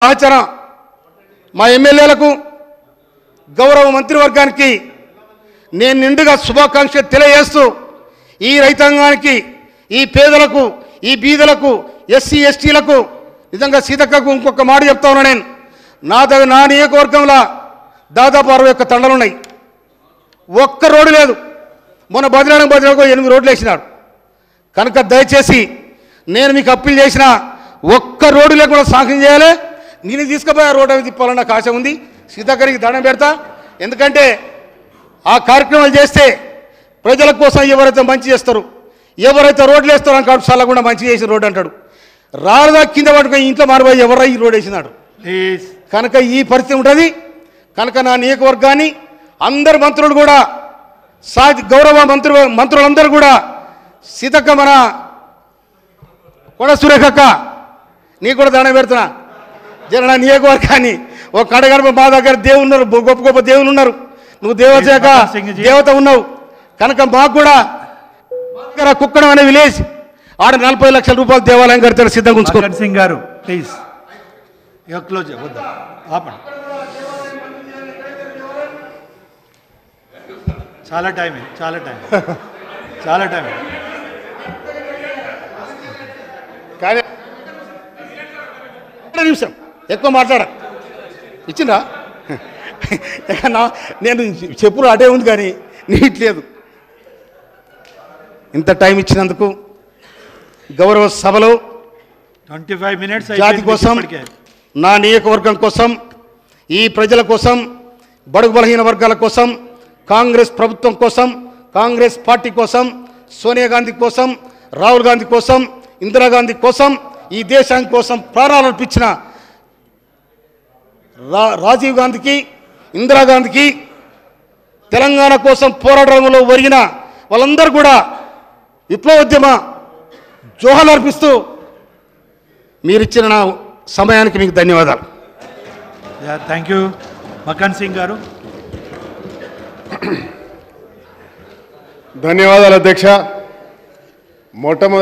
ఆచరణ మా ఎమ్మెల్యేలకు గౌరవ మంత్రివర్గానికి నేను నిండుగా శుభాకాంక్షలు తెలియజేస్తూ ఈ రైతాంగానికి ఈ పేదలకు ఈ బీదలకు ఎస్సీ ఎస్టీలకు నిజంగా సీతక్కకు ఇంకొక మాట చెప్తా ఉన్నా నేను నా నియోజకవర్గంలో దాదాపు 61 తండలు ఉన్నాయి ఒక్క రోడ్డు లేదు మొన్న బదిలానికి 8 రోడ్లు వేసినాడు కనుక దయచేసి నేను మీకు అప్పీల్ చేసిన ఒక్క రోడ్డు లేకుండా సాంక్షన్ చేయాలి నేను తీసుకుపోయి రోడ్డు అవి తిప్పాలని నాకు ఆశ ఉంది సీతక్కరికి దండం పెడతా ఎందుకంటే ఆ కార్యక్రమాలు చేస్తే ప్రజల కోసం ఎవరైతే మంచి చేస్తారో ఎవరైతే రోడ్లు వేస్తారో అంటాడు చల్లకుండా మంచి చేసి రోడ్డు అంటాడు రాళ్ళదా కింద పట్టుకొని ఇంట్లో మారిపోయి ఎవరై ఈ రోడ్డు వేసినాడు కనుక ఈ పరిస్థితి ఉంటుంది కనుక నా నియోజకవర్గాన్ని అందరు మంత్రులు కూడా గౌరవ మంత్రులందరూ కూడా సీతక్క మన కొడ సురేఖక్క నీకు కూడా దండం పెడుతున్నా జన నియోజకవర్గాన్ని ఒక కడగడప మా దగ్గర దేవుడు ఉన్నారు గొప్ప గొప్ప దేవుళ్ళు ఉన్నారు నువ్వు దేవశాఖ దేవత ఉన్నావు కనుక మాకు కూడా కుక్కడం అనే విలేజ్ ఆడ 40 లక్షల రూపాయలు దేవాలయం కడతాడు సిద్ధంగా ఉంచుకో సింగ్ గారు ప్లీజ్ క్లోజ్ ఆపండి చాలా టైం కానీ నిమిషం ఎక్కువ మాట్లాడ ఇచ్చిందా నేను చెప్పులు అటే ఉంది కానీ నీట్లేదు ఇంత టైం ఇచ్చినందుకు గౌరవ సభలో 25 మినిట్స్ జాతి కోసం నా నియోజకవర్గం కోసం ఈ ప్రజల కోసం బడుగు బలహీన వర్గాల కోసం కాంగ్రెస్ ప్రభుత్వం కోసం కాంగ్రెస్ పార్టీ కోసం సోనియా గాంధీ కోసం రాహుల్ గాంధీ కోసం ఇందిరాగాంధీ కోసం ఈ దేశానికి కోసం ప్రాణాలు అర్పించిన రాజీవ్ గాంధీకి ఇందిరాగాంధీకి తెలంగాణ కోసం పోరాటంలో ఒరిగిన వాళ్ళందరూ కూడా విప్లవోద్యమ జోహాలు అర్పిస్తూ మీరిచ్చిన నా సమయానికి మీకు ధన్యవాదాలు. Thank you. మకాన్ సింగ్ గారు. ధన్యవాదాలు అధ్యక్ష. మొట్టమొదటి